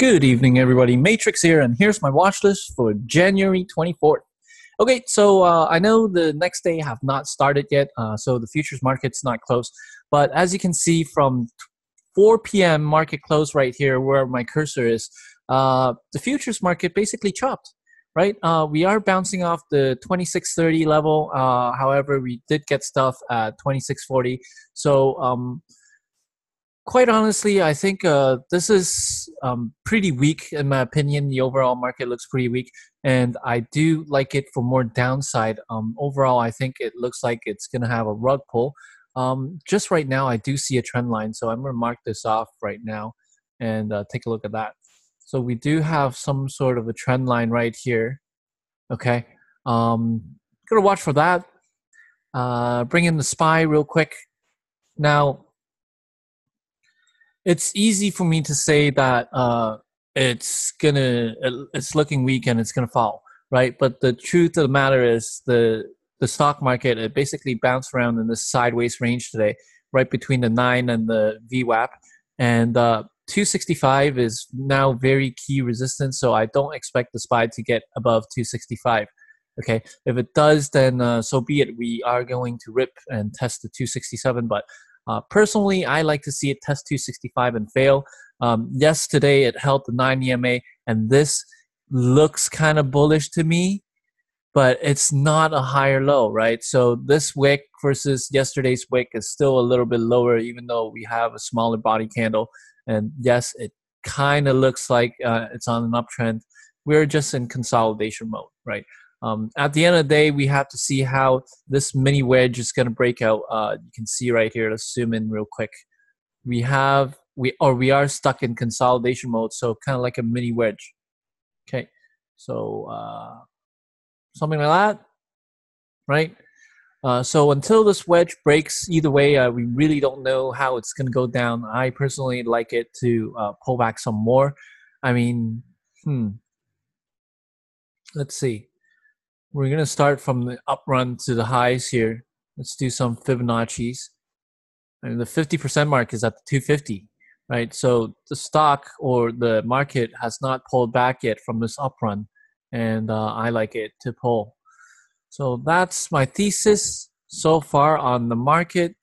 Good evening, everybody. Matrix here, and here's my watch list for January 24th. Okay, so I know the next day have not started yet, so the futures market's not closed. But as you can see from 4 p.m. market close right here where my cursor is, the futures market basically chopped, right? We are bouncing off the 2630 level. However, we did get stuff at 2640. So quite honestly, I think this is pretty weak in my opinion. The overall market looks pretty weak, and I do like it for more downside. Overall, I think it looks like it's going to have a rug pull. Just right now, I do see a trend line, so I'm going to mark this off right now and take a look at that. So we do have some sort of a trend line right here. Okay, going to watch for that. Bring in the SPY real quick. Now, it's easy for me to say that it's looking weak and it's gonna fall, right? But the truth of the matter is the stock market, it basically bounced around in this sideways range today, right between the 9 and the VWAP, and 265 is now very key resistance. So I don't expect the SPY to get above 265. Okay, if it does, then so be it. We are going to rip and test the 267, but personally, I like to see it test 265 and fail. Yes, today it held the 9 EMA, and this looks kind of bullish to me, but it's not a higher low, right? So this wick versus yesterday's wick is still a little bit lower, even though we have a smaller body candle. And yes, it kind of looks like it's on an uptrend. We're just in consolidation mode, right? At the end of the day, we have to see how this mini wedge is going to break out. You can see right here. Let's zoom in real quick. We are stuck in consolidation mode, so kind of like a mini wedge. Okay, so something like that, right? So until this wedge breaks, either way, we really don't know how it's going to go down. I personally like it to pull back some more. I mean, let's see. We're going to start from the up run to the highs here. Let's do some Fibonacci's. And the 50% mark is at the 250, right? So the stock or the market has not pulled back yet from this up run, and I like it to pull. So that's my thesis so far on the market.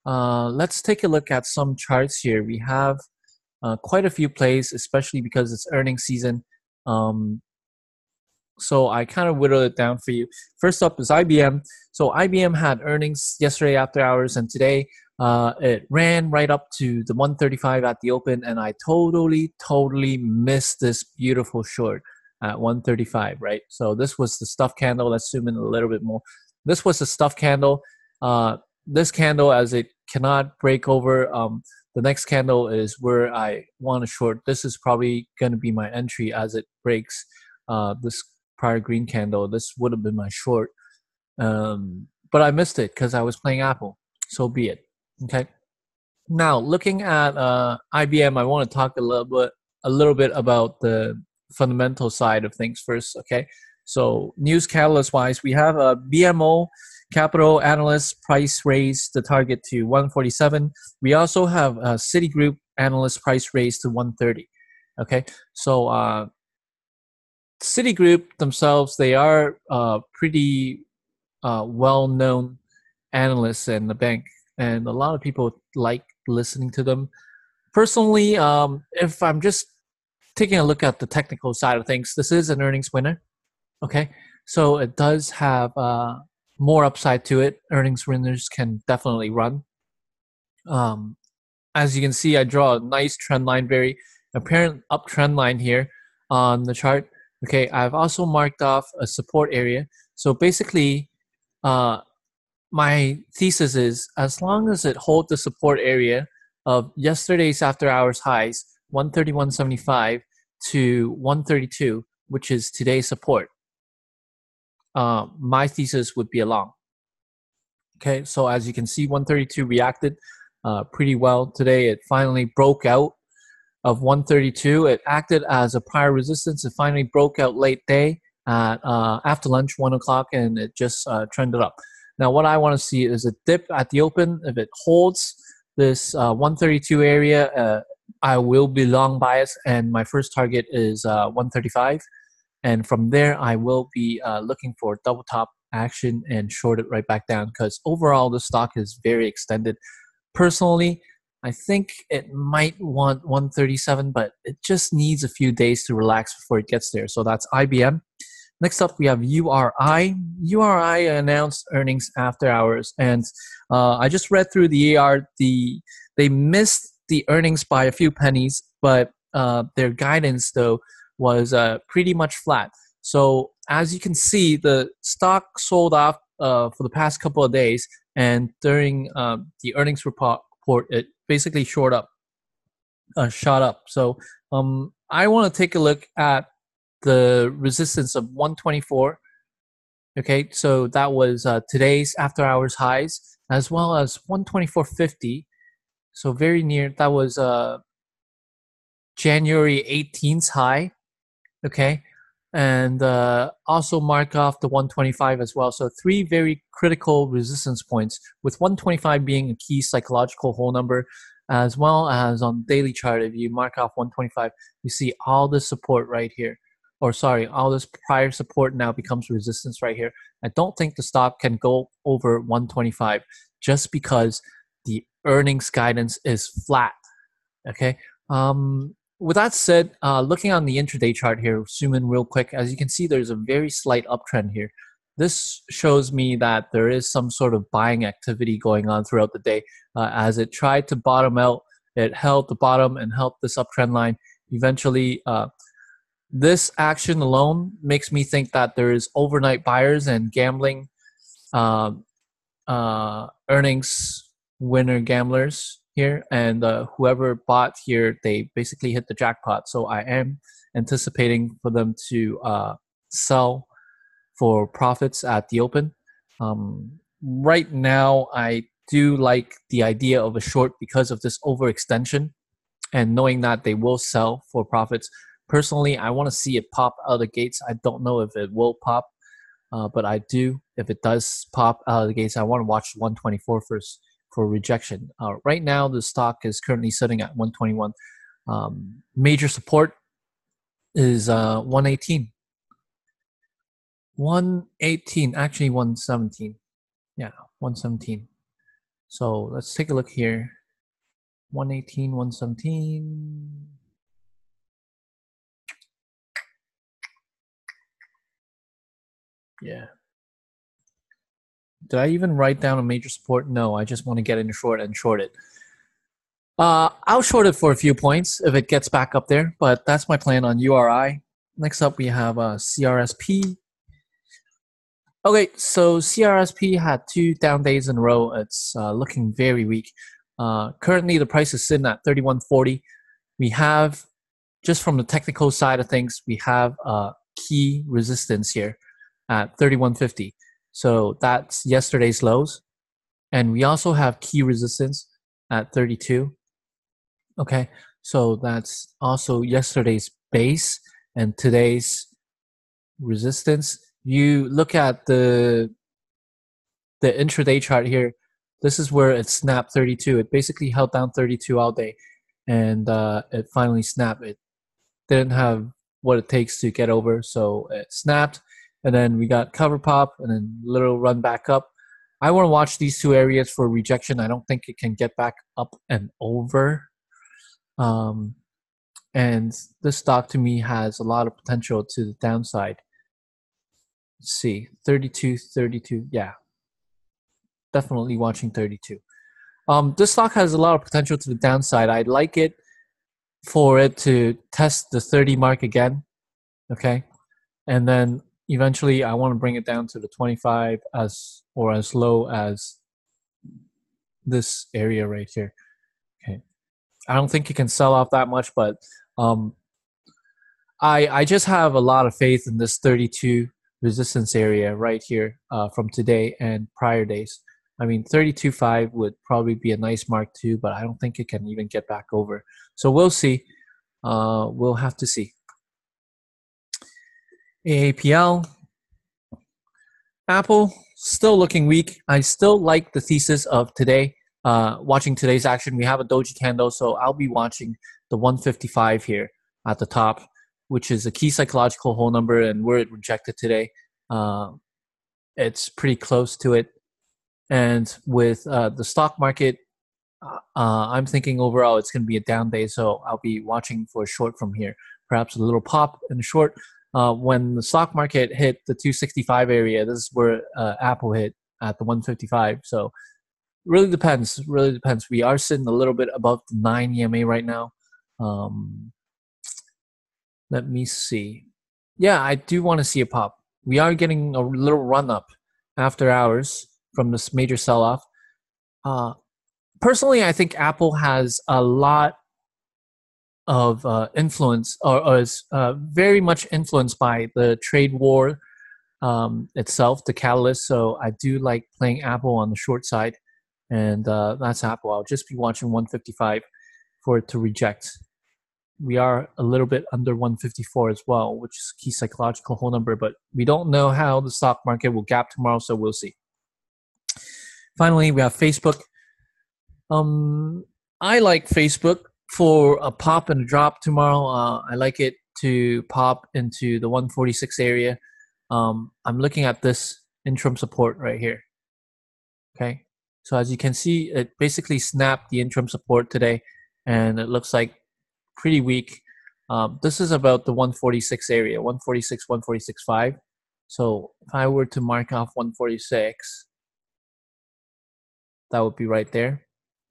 Let's take a look at some charts here. We have quite a few plays, especially because it's earnings season. So I kind of whittled it down for you. First up is IBM. So IBM had earnings yesterday after hours, and today it ran right up to the 135 at the open, and I totally missed this beautiful short at 135, right? So this was the stuff candle. Let's zoom in a little bit more. This was the stuff candle. This candle, as it cannot break over, the next candle is where I want to short. This is probably going to be my entry as it breaks this prior green candle. This would have been my short, but I missed it because I was playing Apple. So be it. Okay. Now looking at IBM, I want to talk a little bit about the fundamental side of things first. Okay. So news catalyst wise, we have a BMO Capital Analyst price raise the target to 147. We also have a Citigroup Analyst price raise to 130. Okay. So Citigroup themselves, they are pretty well-known analysts in the bank, and a lot of people like listening to them. Personally, if I'm just taking a look at the technical side of things, this is an earnings winner. Okay, so it does have more upside to it. Earnings winners can definitely run. As you can see, I draw a nice trend line, very apparent uptrend line here on the chart. Okay, I've also marked off a support area. So basically, my thesis is as long as it holds the support area of yesterday's after hours highs, 131.75 to 132, which is today's support, my thesis would be a long. Okay, so as you can see, 132 reacted pretty well today. It finally broke out of 132. It acted as a prior resistance. It finally broke out late day at after lunch, 1 o'clock, and it just trended up. Now what I want to see is a dip at the open. If it holds this 132 area, I will be long biased, and my first target is 135. And from there, I will be looking for double top action and short it right back down, because overall the stock is very extended. Personally, I think it might want 137, but it just needs a few days to relax before it gets there. So that's IBM. Next up, we have URI. URI announced earnings after hours, and I just read through the AR. They missed the earnings by a few pennies, but their guidance though was pretty much flat. So as you can see, the stock sold off for the past couple of days, and during the earnings report, it basically shot up. So I want to take a look at the resistance of 124. Okay, so that was today's after hours highs, as well as 124.50. So very near. That was January 18th high. Okay, and also mark off the 125 as well. So three very critical resistance points, with 125 being a key psychological whole number, as well as on daily chart. If you mark off 125, you see all this support right here. Or sorry, all this prior support now becomes resistance right here. I don't think the stock can go over 125 just because the earnings guidance is flat. Okay. With that said, looking on the intraday chart here, zoom in real quick. As you can see, there's a very slight uptrend here. This shows me that there is some sort of buying activity going on throughout the day. As it tried to bottom out, it held the bottom and held this uptrend line. Eventually, this action alone makes me think that there is overnight buyers and gambling earnings winner gamblers here, and whoever bought here, they basically hit the jackpot. So I am anticipating for them to sell for profits at the open. Right now, I do like the idea of a short because of this overextension, and knowing that they will sell for profits. Personally, I want to see it pop out of the gates. I don't know if it will pop, but I do. If it does pop out of the gates, I want to watch 124 first for rejection. Right now, the stock is currently sitting at 121. Major support is 118. 118, actually 117. Yeah, 117. So let's take a look here. 118, 117. Yeah. Did I even write down a major support? No, I just want to get in short and short it. I'll short it for a few points if it gets back up there, but that's my plan on URI. Next up, we have CRSP. Okay, so CRSP had 2 down days in a row. It's looking very weak. Currently, the price is sitting at 31.40. We have, just from the technical side of things, we have key resistance here at 31.50. So that's yesterday's lows. And we also have key resistance at 32. Okay, so that's also yesterday's base and today's resistance. You look at the intraday chart here. This is where it snapped 32. It basically held down 32 all day, and it finally snapped. It didn't have what it takes to get over, so it snapped, and then we got cover pop and then little run back up. I want to watch these two areas for rejection. I don't think it can get back up and over. And this stock to me has a lot of potential to the downside. Let's see, 32. Yeah, definitely watching 32. This stock has a lot of potential to the downside. I'd like it for it to test the 30 mark again. Okay, and then eventually I want to bring it down to the 25 as low as this area right here. Okay, I don't think it can sell off that much, but I just have a lot of faith in this 32 resistance area right here from today and prior days. I mean, 32.5 would probably be a nice mark too, but I don't think it can even get back over. So we'll see. We'll have to see. AAPL. Apple, still looking weak. I still like the thesis of today. Watching today's action, we have a doji candle, so I'll be watching the 155 here at the top, which is a key psychological whole number, and where it rejected today, it's pretty close to it. And with the stock market, I'm thinking overall it's going to be a down day, so I'll be watching for a short from here. Perhaps a little pop in a short. When the stock market hit the 265 area, this is where Apple hit at the 155. So really depends. Really depends. We are sitting a little bit above the 9 EMA right now. Let me see. Yeah, I do want to see a pop. We are getting a little run up after hours from this major sell-off. Personally, I think Apple has a lot of influence, or is very much influenced by the trade war itself, the catalyst. So I do like playing Apple on the short side, and that's Apple. I'll just be watching 155 for it to reject. We are a little bit under 154 as well, which is a key psychological whole number, but we don't know how the stock market will gap tomorrow, so we'll see. Finally, we have Facebook. I like Facebook for a pop and a drop tomorrow. I like it to pop into the 146 area. I'm looking at this interim support right here. Okay, so as you can see, it basically snapped the interim support today, and it looks like pretty weak. This is about the 146 area, 146, 146.5. So if I were to mark off 146, that would be right there.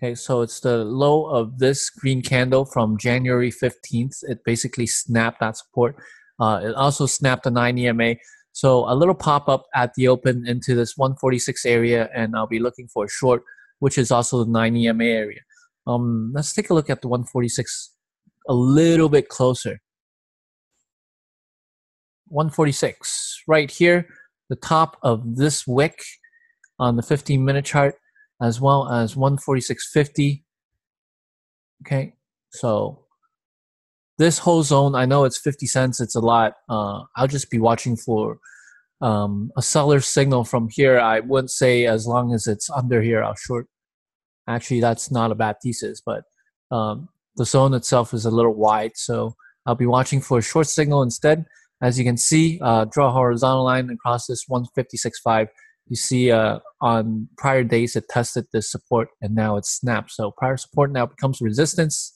Okay, so it's the low of this green candle from January 15th. It basically snapped that support. It also snapped the 9 EMA. So a little pop-up at the open into this 146 area, and I'll be looking for a short, which is also the 9 EMA area. Let's take a look at the 146 a little bit closer. 146, right here, the top of this wick on the 15-minute chart, as well as 146.50. Okay, so this whole zone, I know it's 50 cents, it's a lot. I'll just be watching for a seller signal from here. I wouldn't say as long as it's under here, I'll short. Actually, that's not a bad thesis, but the zone itself is a little wide, so I'll be watching for a short signal instead. As you can see, draw a horizontal line across this 156.5. You see on prior days it tested this support, and now it's snapped. So prior support now becomes resistance.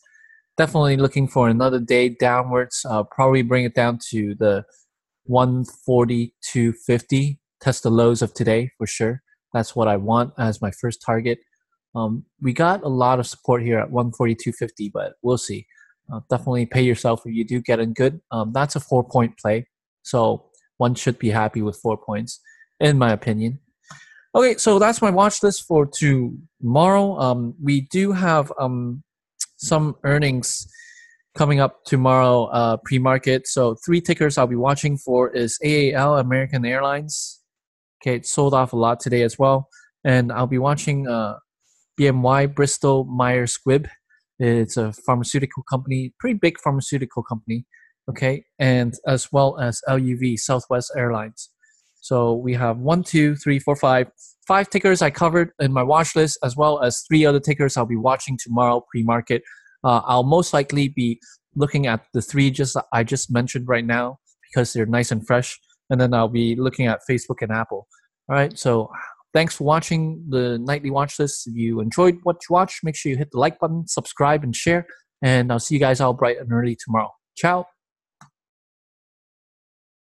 Definitely looking for another day downwards. Probably bring it down to the 142.50. Test the lows of today for sure. That's what I want as my first target. We got a lot of support here at 142.50, but we'll see. Definitely pay yourself if you do get in good. That's a 4-point play, so one should be happy with 4 points, in my opinion. Okay, so that's my watch list for tomorrow. We do have some earnings coming up tomorrow, pre-market. So 3 tickers I'll be watching for is AAL, American Airlines. Okay, it sold off a lot today as well. And I'll be watching BMY, Bristol Myers Squibb. It's a pharmaceutical company, pretty big pharmaceutical company. Okay, and as well as LUV, Southwest Airlines. So we have 1, 2, 3, 4, 5 tickers I covered in my watch list, as well as 3 other tickers I'll be watching tomorrow pre-market. I'll most likely be looking at the 3 I just mentioned right now because they're nice and fresh, and then I'll be looking at Facebook and Apple. All right, so thanks for watching the nightly watch list. If you enjoyed what you watched, make sure you hit the like button, subscribe, and share, and I'll see you guys all bright and early tomorrow. Ciao.